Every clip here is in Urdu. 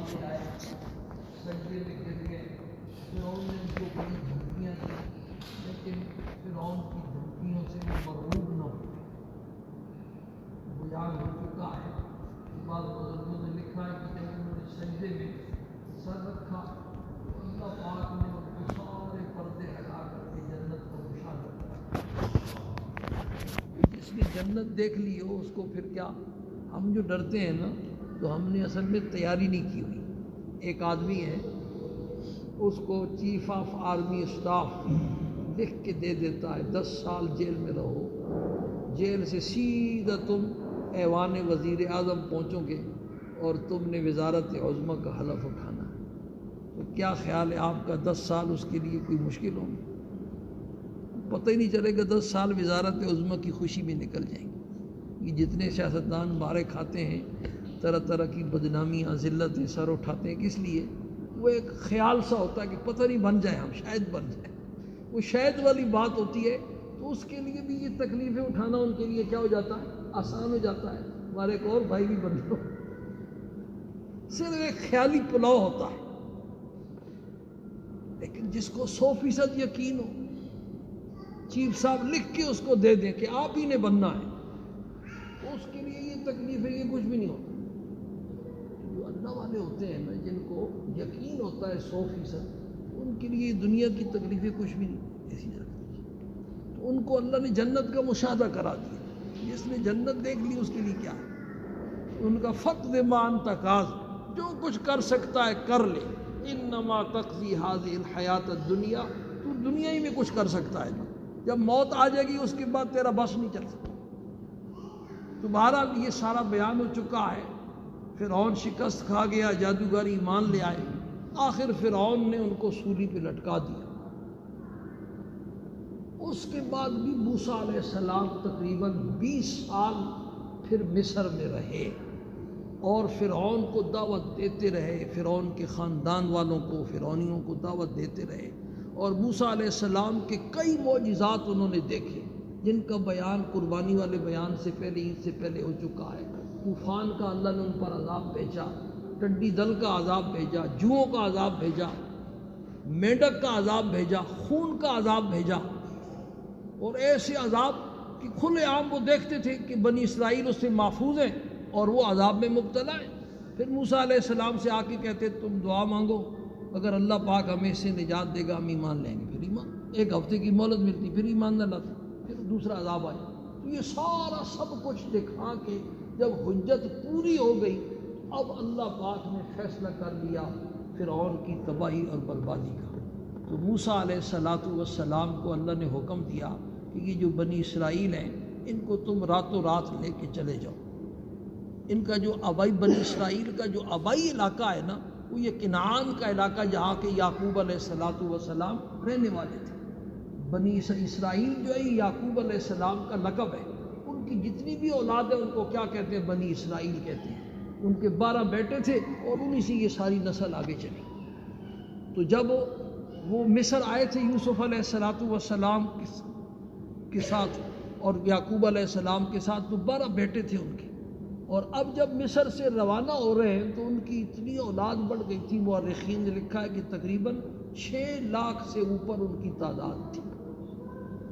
سامنے آئے، سجدے میں گر گئے۔ فرعون نے ان کو بڑی دھمکیاں دی، لیکن فرعون کی دھمکیوں سے وہ مرعوب نہ ہوئے۔ بیان ہو چکا ہے کہ بعض بزرگوں نے لکھا ہے کہ جب انہوں نے سجدے میں سر رکھا تو اللہ پاک نے ان کو سارے پردے ہٹا کر کے جنت کا مشاہدہ کرا۔ جس نے جنت دیکھ لی ہو اس کو پھر کیا؟ ہم جو ڈرتے ہیں نا تو ہم نے اصل میں تیاری نہیں کی ہوئی۔ ایک آدمی ہے، اس کو چیف آف آرمی اسٹاف لکھ کے دے دیتا ہے 10 سال جیل میں رہو، جیل سے سیدھا تم ایوان وزیر اعظم پہنچو گے اور تم نے وزارت عظمیٰ کا حلف اٹھانا ہے۔ تو کیا خیال ہے آپ کا 10 سال اس کے لیے کوئی مشکل ہوں گے؟ پتہ ہی نہیں چلے گا، 10 سال وزارت عظمیٰ کی خوشی میں نکل جائیں گے۔ یہ جتنے سیاستدان بارے کھاتے ہیں، طرح طرح کی بدنامیاں ذلتیں سر اٹھاتے ہیں، کس لیے؟ وہ ایک خیال سا ہوتا ہے کہ پتہ نہیں بن جائے، ہم شاید بن جائے، وہ شاید والی بات ہوتی ہے۔ تو اس کے لیے بھی یہ تکلیفیں اٹھانا ان کے لیے کیا ہو جاتا ہے؟ آسان ہو جاتا ہے۔ ہمارے ایک اور بھائی بھی بن لو، صرف ایک خیالی پلاؤ ہوتا ہے۔ لیکن جس کو 100% یقین ہو، چیف صاحب لکھ کے اس کو دے دیں کہ آپ ہی نے بننا ہے، تو اس کے لیے یہ تکلیفیں، یہ کچھ بھی نہیں ہوتا۔ جو اللہ والے ہوتے ہیں نا، جن کو یقین ہوتا ہے 100%، ان کے لیے دنیا کی تکلیفیں کچھ بھی نہیں ایسی جگہ۔ تو ان کو اللہ نے جنت کا مشاہدہ کرا دیا۔ جس نے جنت دیکھ لی اس کے لیے کیا ہے؟ ان کا فقد مان تقاض، جو کچھ کر سکتا ہے کر لے، انما تقضی هذه الحیات الدنیا، تو دنیا ہی میں کچھ کر سکتا ہے نا، جب موت آ جائے گی اس کے بعد تیرا بس نہیں چل سکتا۔ تو بہرحال یہ سارا بیان ہو چکا ہے۔ فرعون شکست کھا گیا، جادوگر ایمان لے آئے، آخر فرعون نے ان کو سولی پہ لٹکا دیا۔ اس کے بعد بھی موسیٰ علیہ السلام تقریباً 20 سال پھر مصر میں رہے اور فرعون کو دعوت دیتے رہے، فرعون کے خاندان والوں کو، فرعونیوں کو دعوت دیتے رہے، اور موسیٰ علیہ السلام کے کئی معجزات انہوں نے دیکھے، جن کا بیان قربانی والے بیان سے پہلے، عید سے پہلے ہو چکا ہے۔ طوفان کا اللہ نے ان پر عذاب بھیجا، ٹڈی دل کا عذاب بھیجا، جوؤں کا عذاب بھیجا، مینڈک کا عذاب بھیجا، خون کا عذاب بھیجا، اور ایسے عذاب کہ کھلے عام وہ دیکھتے تھے کہ بنی اسرائیل اس سے محفوظ ہیں اور وہ عذاب میں مبتلا ہیں۔ پھر موسیٰ علیہ السلام سے آ کے کہتے تم دعا مانگو، اگر اللہ پاک ہمیں اس سے نجات دے گا ہم ایمان لیں گے، پھر ایمان، 1 ہفتے کی مہلت ملتی، پھر ایمان نہ لاتے، پھر دوسرا عذاب آیا۔ تو یہ سارا سب کچھ دکھا کے جب حجت پوری ہو گئی، اب اللہ پاک نے فیصلہ کر لیا فرعون کی تباہی اور بربادی کا۔ تو موسیٰ علیہ السلام کو اللہ نے حکم دیا کہ یہ جو بنی اسرائیل ہیں ان کو تم راتوں رات لے کے چلے جاؤ۔ ان کا جو آبائی، بنی اسرائیل کا جو آبائی علاقہ ہے نا، وہ یہ کنعان کا علاقہ جہاں کے یعقوب علیہ السلام رہنے والے تھے۔ بنی اسرائیل جو ہے یہ یعقوب علیہ السلام کا لقب ہے، ان کی جتنی بھی اولاد ہے ان کو کیا کہتے ہیں؟ بنی اسرائیل کہتے ہیں۔ ان کے 12 بیٹے تھے اور انہی سے یہ ساری نسل آگے چلی۔ تو جب وہ مصر آئے تھے یوسف علیہ السلام کے ساتھ اور یعقوب علیہ السلام کے ساتھ، تو 12 بیٹے تھے ان کے، اور اب جب مصر سے روانہ ہو رہے ہیں تو ان کی اتنی اولاد بڑھ گئی تھی، مورخین نے لکھا ہے کہ تقریباً 6 لاکھ سے اوپر ان کی تعداد تھی۔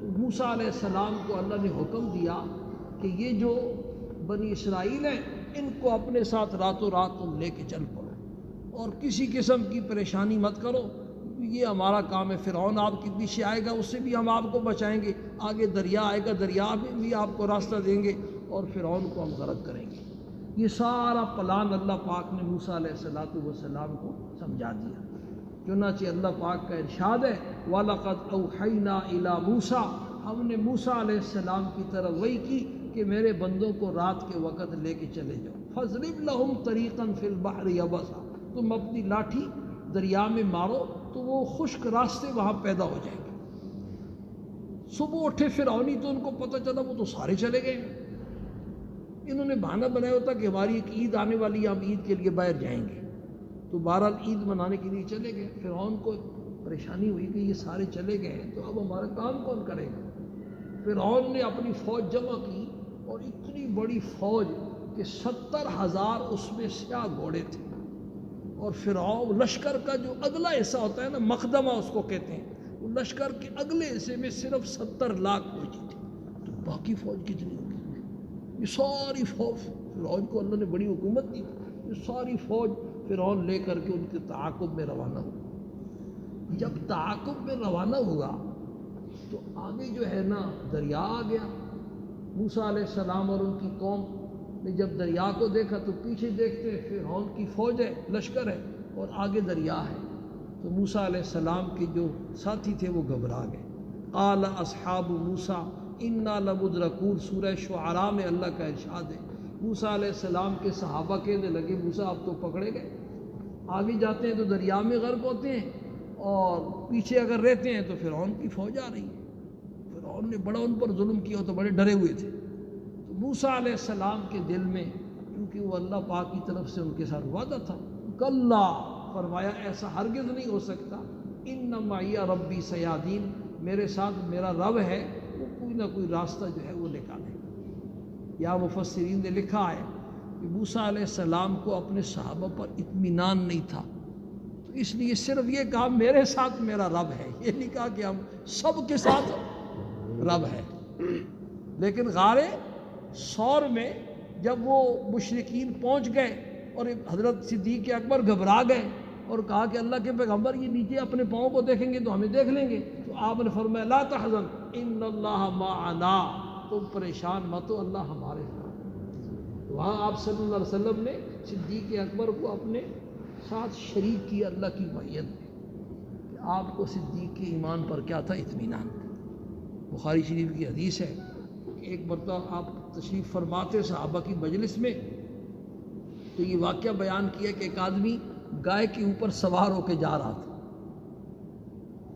تو موسیٰ علیہ السلام کو اللہ نے حکم دیا کہ یہ جو بنی اسرائیل ہیں ان کو اپنے ساتھ راتوں رات تم لے کے چل پڑو، اور کسی قسم کی پریشانی مت کرو، یہ ہمارا کام ہے۔ فرعون آپ کے پیچھے آئے گا، اس سے بھی ہم آپ کو بچائیں گے، آگے دریا آئے گا، دریا میں بھی آپ کو راستہ دیں گے، اور فرعون کو ہم غرق کریں گے۔ یہ سارا پلان اللہ پاک نے موسیٰ علیہ السلام کو سمجھا دیا۔ چنانچہ اللہ پاک کا ارشاد ہے وَلَقَدْ أَوْحَيْنَا إِلَىٰ مُوسَىٰ، ہم نے موسیٰ علیہ السلام کی طرف وحی کی کہ میرے بندوں کو رات کے وقت لے کے چلے جاؤ، فَاضْرِبْ لَهُمْ طَرِيقًا فِي الْبَحْرِ يَبَسًا، تم اپنی لاٹھی دریا میں مارو تو وہ خشک راستے وہاں پیدا ہو جائیں گے۔ صبح اٹھے فرعونی تو ان کو پتہ چلا وہ تو سارے چلے گئے، انہوں نے بہانہ بنایا ہوتا کہ ہماری ایک عید آنے والی ہے، ہم عید کے لیے باہر جائیں گے، تو بہرحال عید منانے کے لیے چلے گئے۔ فرعون کو پریشانی ہوئی کہ یہ سارے چلے گئے ہیں تو اب ہمارا کام کون کرے گا؟ فرعون نے اپنی فوج جمع کی، اور اتنی بڑی فوج کہ 70,000 اس میں سیاہ گھوڑے تھے، اور فرعون لشکر کا جو اگلا حصہ ہوتا ہے نا، مقدمہ اس کو کہتے ہیں، وہ لشکر کے اگلے حصے میں صرف 70 لاکھ فوجی تھے، تو باقی فوج کتنی ہوگی؟ یہ ساری فوج، فرعون کو اللہ نے بڑی حکومت دی، یہ ساری فوج فرعون لے کر کے ان کے تعاقب میں روانہ ہوا۔ جب تعاقب میں روانہ ہوا تو آگے جو ہے نا دریا آ گیا۔ موسیٰ علیہ السلام اور ان کی قوم نے جب دریا کو دیکھا تو پیچھے دیکھتے فرعون کی فوج ہے، لشکر ہے، اور آگے دریا ہے، تو موسیٰ علیہ السلام کے جو ساتھی تھے وہ گھبرا گئے۔ قال اصحاب موسیٰ انا لمدرکون، سورہ شعراء میں اللہ کا ارشاد ہے۔ موسیٰ علیہ السلام کے صحابہ کہنے لگے موسیٰ آپ تو پکڑے گئے، آگے جاتے ہیں تو دریا میں غرق ہوتے ہیں، اور پیچھے اگر رہتے ہیں تو فرعون کی فوج آ رہی ہے۔ فرعون نے بڑا ان پر ظلم کیا تو بڑے ڈرے ہوئے تھے۔ تو موسیٰ علیہ السلام کے دل میں، کیونکہ وہ اللہ پاک کی طرف سے ان کے ساتھ وعدہ تھا، کلا، فرمایا ایسا ہرگز نہیں ہو سکتا، ان معی ربی سیہدین، میرے ساتھ میرا رب ہے، وہ کوئی نہ کوئی راستہ جو ہے وہ نکالے۔ یا مفسرین نے لکھا ہے کہ موسیٰ علیہ السلام کو اپنے صحابہ پر اطمینان نہیں تھا، تو اس لیے صرف یہ کہا میرے ساتھ میرا رب ہے، یہ نہیں کہا کہ ہم سب کے ساتھ رب ہے۔ لیکن غار ثور میں جب وہ مشرکین پہنچ گئے اور حضرت صدیق اکبر گھبرا گئے اور کہا کہ اللہ کے پیغمبر یہ نیچے اپنے پاؤں کو دیکھیں گے تو ہمیں دیکھ لیں گے، تو آپ نے فرمایا لا تحزن ان اللہ معنا، تم پریشان مت ہو، اللہ ہمارے ساتھ۔ وہاں آپ صلی اللہ علیہ وسلم نے صدیق اکبر کو اپنے ساتھ شریک کیا اللہ کی معیت میں، کہ آپ کو صدیق کے ایمان پر کیا تھا؟ اطمینان۔ بخاری شریف کی حدیث ہے کہ ایک مرتبہ آپ تشریف فرماتے صحابہ کی مجلس میں، تو یہ واقعہ بیان کیا کہ ایک آدمی گائے کے اوپر سوار ہو کے جا رہا تھا،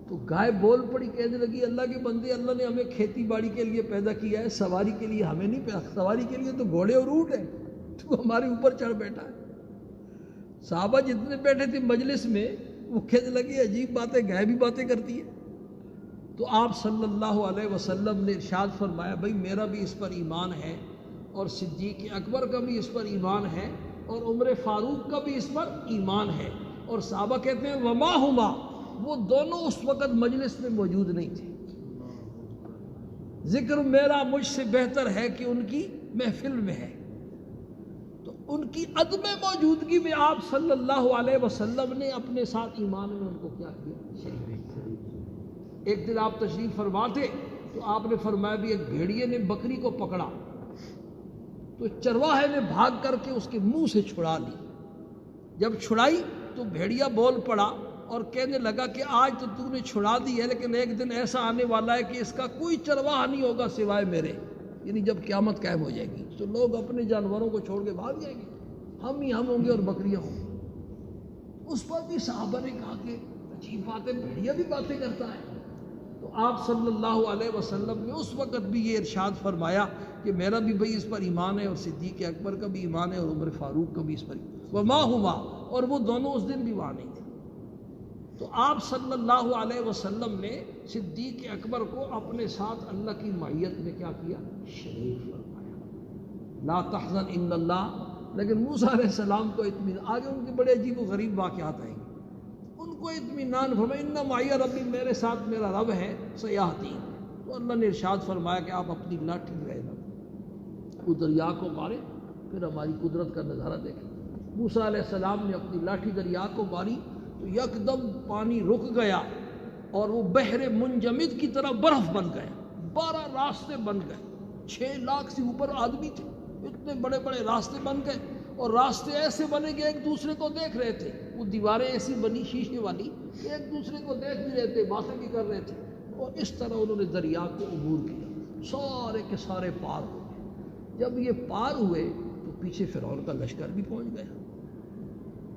تو گائے بول پڑی، کہنے لگی اللہ کے بندے، اللہ نے ہمیں کھیتی باڑی کے لیے پیدا کیا ہے، سواری کے لیے ہمیں نہیں پیدا، سواری کے لیے تو گھوڑے اور اونٹ ہیں، تو ہمارے اوپر چڑھ بیٹھا ہے۔ صحابہ جتنے بیٹھے تھے مجلس میں وہ کہنے لگے عجیب بات ہے، گائے بھی باتیں کرتی ہے۔ تو آپ صلی اللہ علیہ وسلم نے ارشاد فرمایا بھئی میرا بھی اس پر ایمان ہے، اور صدیق اکبر کا بھی اس پر ایمان ہے، اور عمر فاروق کا بھی اس پر ایمان ہے۔ اور صحابہ کہتے ہیں وما ہما، وہ دونوں اس وقت مجلس میں موجود نہیں تھے۔ ذکر میرا مجھ سے بہتر ہے کہ ان کی محفل میں ہے، تو ان کی عدم موجودگی میں آپ صلی اللہ علیہ وسلم نے اپنے ساتھ ایمان میں ان کو کیا کیا؟ شریک۔ ایک دن آپ تشریف فرما تھے تو آپ نے فرمایا بھی ایک بھیڑیے نے بکری کو پکڑا، تو چرواہے نے بھاگ کر کے اس کے منہ سے چھڑا لی۔ جب چھڑائی تو بھیڑیا بول پڑا اور کہنے لگا کہ آج تو تو نے چھڑا دی ہے، لیکن ایک دن ایسا آنے والا ہے کہ اس کا کوئی چرواہا نہیں ہوگا سوائے میرے، یعنی جب قیامت قائم ہو جائے گی تو لوگ اپنے جانوروں کو چھوڑ کے بھاگ جائیں گے، ہم ہی ہم ہوں گے اور بکریاں ہوں گی۔ اس پر بھی صحابہ نے کہا کہ عجیب بات ہے، بھیڑیا بھی باتیں کرتا ہے۔ تو آپ صلی اللہ علیہ وسلم نے اس وقت بھی یہ ارشاد فرمایا کہ میرا بھی بھئی اس پر ایمان ہے، اور صدیق اکبر کا بھی ایمان ہے، اور عمر فاروق کا بھی اس پر وما ہما، اور وہ دونوں اس دن بھی وہاں نہیں تھے۔ تو آپ صلی اللہ علیہ وسلم نے صدیق اکبر کو اپنے ساتھ اللہ کی معیت میں کیا کیا؟ شریک فرمایا۔ لا تحزن ان اللہ، لیکن موسیٰ علیہ السلام کو اطمینان، آگے ان کے بڑے عجیب و غریب واقعات آئیں گے، ان کو اطمینان فرمایا ان معی ربی، میرے ساتھ میرا رب ہے، سیہدین۔ تو اللہ نے ارشاد فرمایا کہ آپ اپنی لاٹھی رہنا، وہ دریا کو مارے، پھر ہماری قدرت کا نظارہ دیکھیں۔ موسیٰ علیہ السلام نے اپنی لاٹھی دریا کو ماری تو یکدم پانی رک گیا، اور وہ بحر منجمد کی طرح برف بن گیا، 12 راستے بن گئے، 6 لاکھ سے اوپر آدمی تھے، اتنے بڑے بڑے راستے بن گئے، اور راستے ایسے بنے کہ ایک دوسرے کو دیکھ رہے تھے، وہ دیواریں ایسی بنی شیشے والی کہ ایک دوسرے کو دیکھ بھی رہے تھے، باتیں بھی کر رہے تھے، اور اس طرح انہوں نے دریا کو عبور کیا، سارے کے سارے پار ہو گئے۔ جب یہ پار ہوئے تو پیچھے فرعون کا لشکر بھی پہنچ گیا۔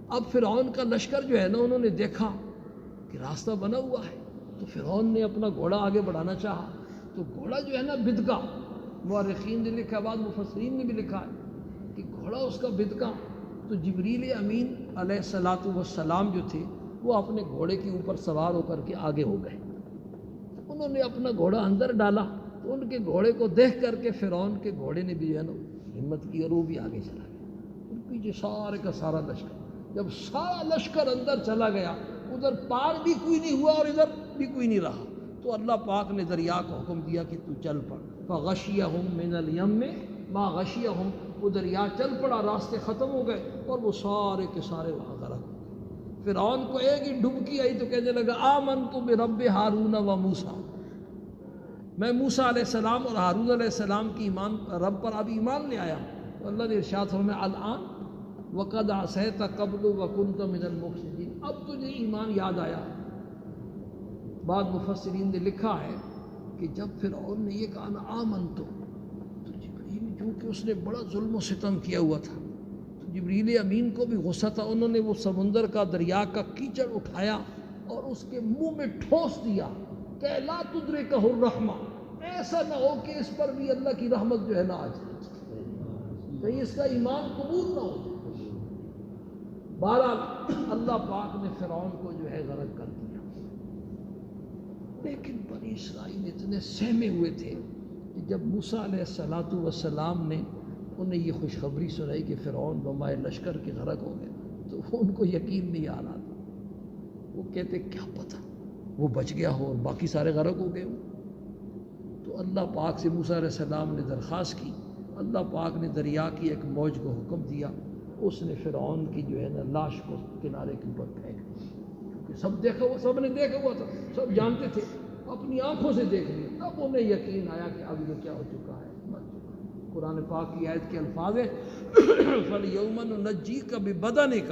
اب فرعون کا لشکر جو ہے نا، انہوں نے دیکھا کہ راستہ بنا ہوا ہے، تو فرعون نے اپنا گھوڑا آگے بڑھانا چاہا، تو گھوڑا جو ہے نا بدکا، مورخین نے لکھا، بعض مفسرین نے بھی لکھا ہے کہ گھوڑا اس کا بدکا، تو جبریل امین علیہ الصلاۃ والسلام جو تھے وہ اپنے گھوڑے کے اوپر سوار ہو کر کے آگے ہو گئے۔ انہوں نے اپنا گھوڑا اندر ڈالا تو ان کے گھوڑے کو دیکھ کر کے فرعون کے گھوڑے نے بھی جو ہے نا ہمت کی، اور وہ بھی آگے چلا گیا، اور پیچھے سارے کا سارا لشکر۔ جب سارا لشکر اندر چلا گیا، ادھر پار بھی کوئی نہیں ہوا اور ادھر بھی کوئی نہیں رہا، تو اللہ پاک نے دریا کو حکم دیا کہ تو چل پڑ، فغشیہم من الیم ما غشیہم، وہ دریا چل پڑا، راستے ختم ہو گئے اور وہ سارے کے سارے وہاں غرق ہو گئے۔ فرعون کو ایک ہی ڈبکی آئی تو کہنے لگا آمنت برب ہارون و موسیٰ، میں موسیٰ علیہ السلام اور ہارون علیہ السلام کی ایمان رب پر اب ایمان لے آیا ہوں۔ تو اللہ نے ارشاد فرمایا الآن وقد عصیت قبل وکنت من المفسدین، اب تجھے ایمان یاد آیا۔ بعض مفسرین نے لکھا ہے کہ جب فرعون نے یہ کہا نا آمنت، تو جبریل چونکہ اس نے بڑا ظلم و ستم کیا ہوا تھا، تو جبریل امین کو بھی غصہ تھا، انہوں نے وہ سمندر کا دریا کا کیچڑ اٹھایا اور اس کے منہ میں ٹھوس دیا کہ لا تدرکہ الرحمہ، ایسا نہ ہو کہ اس پر بھی اللہ کی رحمت جو ہے نہ آ جائے، کہیں اس کا ایمان قبول نہ ہو جائے۔ بہرحال اللہ پاک نے فرعون کو جو ہے غرق کر دیا، لیکن بنی اسرائیل اتنے سہمے ہوئے تھے کہ جب موسیٰ علیہ السلام نے انہیں یہ خوشخبری سنائی کہ فرعون بمائے لشکر کے غرق ہو گئے، تو ان کو یقین نہیں آ رہا تھا، وہ کہتے کیا پتہ وہ بچ گیا ہو اور باقی سارے غرق ہو گئے ہوں۔ تو اللہ پاک سے موسیٰ علیہ السلام نے درخواست کی، اللہ پاک نے دریا کی ایک موج کو حکم دیا، اس نے فرعون کی جو ہے نا لاش کو کنارے کے اوپر پھینک دی، کیونکہ سب دیکھا ہوا، سب نے دیکھا ہوا تھا، سب جانتے تھے، اپنی آنکھوں سے دیکھ لیا، تب انہیں یقین آیا کہ اب یہ کیا ہو چکا ہے، مر چکا ہے۔ قرآن پاک کی آیت کے الفاظ ہیں فَالْيَوْمَ نُنَجِّيكَ بِبَدَنِكَ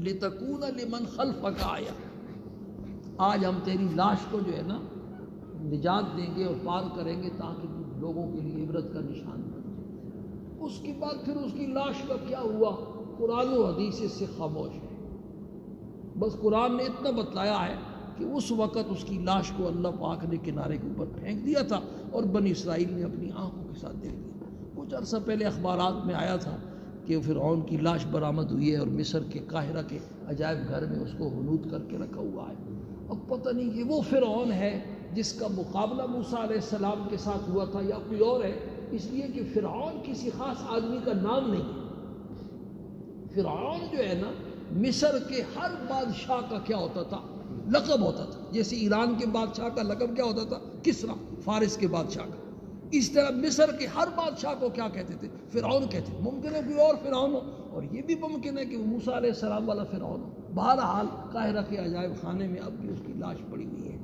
لِتَكُونَ لِمَنْ خَلْفَكَ آیَةً، آج ہم تیری لاش کو جو ہے نا نجات دیں گے اور پار کریں گے تاکہ لوگوں کے لیے عبرت کا نشان بن جائے۔ اس کے بعد پھر اس کی لاش کا کیا ہوا، قرآن و حدیث اس سے خاموش ہے، بس قرآن نے اتنا بتلایا ہے کہ اس وقت اس کی لاش کو اللہ پاک نے کنارے کے اوپر پھینک دیا تھا اور بنی اسرائیل نے اپنی آنکھوں کے ساتھ دیکھ لیا۔ کچھ عرصہ پہلے اخبارات میں آیا تھا کہ فرعون کی لاش برآمد ہوئی ہے اور مصر کے قاہرہ کے عجائب گھر میں اس کو حنوط کر کے رکھا ہوا ہے۔ اب پتہ نہیں کہ وہ فرعون ہے جس کا مقابلہ موسیٰ علیہ السلام کے ساتھ ہوا تھا یا کوئی اور ہے، اس لیے کہ فرعون کسی خاص آدمی کا نام نہیں ہے۔ فرعون جو ہے نا مصر کے ہر بادشاہ کا کیا ہوتا تھا، لقب ہوتا تھا، جیسے ایران کے بادشاہ کا لقب کیا ہوتا تھا، کسریٰ، فارس کے بادشاہ کا، اس طرح مصر کے ہر بادشاہ کو کیا کہتے تھے، فرعون کہتے تھے۔ ممکن ہے کوئی اور فرعون ہو، اور یہ بھی ممکن ہے کہ وہ موسیٰ علیہ السلام والا فرعون ہو۔ بہرحال قاہرہ کے عجائب خانے میں اب بھی اس کی لاش پڑی ہوئی ہے۔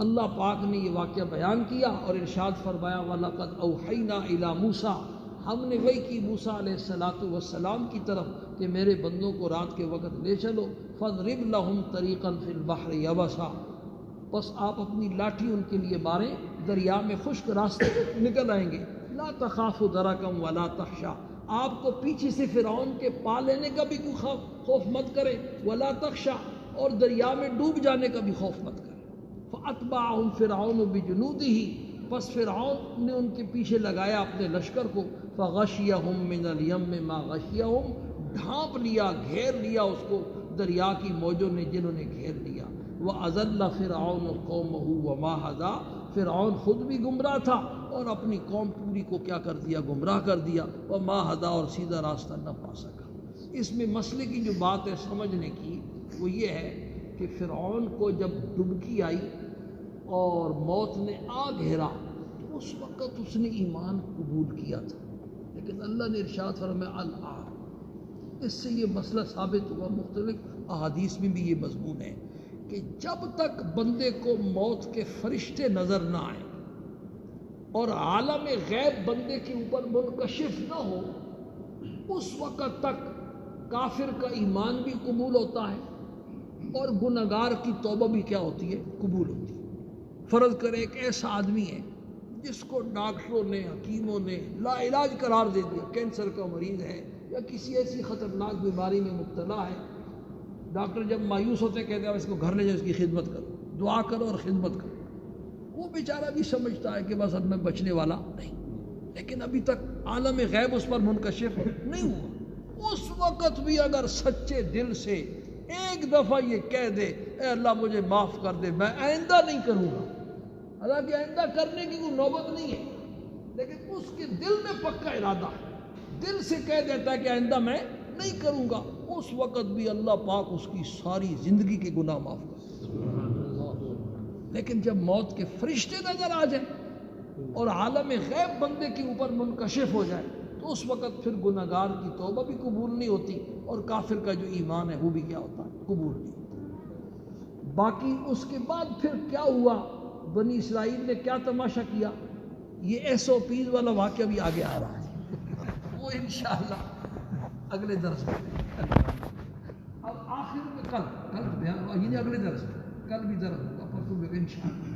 اللہ پاک نے یہ واقعہ بیان کیا اور ارشاد فرمایا وَلَقَدْ أَوْحَيْنَا إِلَى مُوسَىٰ، ہم نے وحی کی موسیٰ علیہ السلام کی طرف کہ میرے بندوں کو رات کے وقت لے چلو، فَاضْرِبْ لَهُمْ طَرِيقًا فِي الْبَحْرِ يَبَسًا، بس آپ اپنی لاٹھی ان کے لیے ماریں، دریا میں خشک راستے نکل آئیں گے، لَا تَخَافُ دَرَكًا وَلَا تَخْشَىٰ، آپ کو پیچھے سے فرعون کے پا لینے کا بھی کوئی خوف مت کرے، وَلَا تَخْشَىٰ، اور دریا میں ڈوب جانے کا بھی خوف مت کرے۔ فَأَتْبَعَهُمْ فِرْعَوْنُ بِجُنُودِهِ، پس فرعون نے ان کے پیچھے لگایا اپنے لشکر کو، فَغَشِيَهُمْ مِنَ الْيَمِّ مَا غَشِيَهُمْ، ڈھانپ لیا، گھیر لیا اس کو دریا کی موجوں نے جنہوں نے گھیر لیا۔ وَأَضَلَّ فِرْعَوْنُ قَوْمَهُ وَمَا هَدَىٰ، فرعون خود بھی گمراہ تھا اور اپنی قوم پوری کو کیا کر دیا، گمراہ کر دیا، وَمَا هَدَىٰ، اور سیدھا راستہ نہ پا سکا۔ اس میں مسئلے کی جو بات ہے سمجھنے کی وہ یہ ہے کہ فرعون کو جب ڈبکی آئی اور موت نے آ گھیرا تو اس وقت اس نے ایمان قبول کیا تھا، لیکن اللہ نے ارشاد فرمایا الآن، اس سے یہ مسئلہ ثابت ہوا، مختلف احادیث میں بھی یہ مضمون ہے کہ جب تک بندے کو موت کے فرشتے نظر نہ آئیں اور عالم غیب بندے کے اوپر منکشف نہ ہو، اس وقت تک کافر کا ایمان بھی قبول ہوتا ہے اور گنہگار کی توبہ بھی کیا ہوتی ہے، قبول ہوتی ہے۔ فرض کرے ایک ایسا آدمی ہے جس کو ڈاکٹروں نے، حکیموں نے لا علاج قرار دے دیا، کینسر کا مریض ہے یا کسی ایسی خطرناک بیماری میں مبتلا ہے، ڈاکٹر جب مایوس ہوتے کہتے ہیں اس کو گھر لے جاؤ، اس کی خدمت کرو، دعا کرو اور خدمت کرو، وہ بیچارہ بھی سمجھتا ہے کہ بس اب میں بچنے والا نہیں، لیکن ابھی تک عالم غیب اس پر منکشف نہیں ہوا۔ اس وقت بھی اگر سچے دل سے ایک دفعہ یہ کہہ دے اے اللہ مجھے معاف کر دے، میں آئندہ نہیں کروں گا، حالانکہ آئندہ کرنے کی کوئی نوبت نہیں ہے، لیکن اس کے دل میں پکا ارادہ ہے، دل سے کہہ دیتا ہے کہ آئندہ میں نہیں کروں گا، اس وقت بھی اللہ پاک اس کی ساری زندگی کے گناہ معاف کر۔ لیکن جب موت کے فرشتے نظر آ جائیں اور عالم غیب بندے کے اوپر منکشف ہو جائے تو اس وقت پھر گناہگار کی توبہ بھی قبول نہیں ہوتی، اور کافر کا جو ایمان ہے وہ بھی کیا ہوتا ہے، قبول نہیں ہوتا۔ باقی اس کے بعد پھر کیا ہوا، بنی اسرائیل نے کیا تماشا کیا، یہ SOPs والا واقعہ بھی آگے آ رہا ہے، وہ انشاءاللہ اگلے درس میں۔ اب آخر میں کل بیان، یہ نہیں اگلے درس میں، کل بھی درس ہوگا، پرسوں بھی انشاءاللہ۔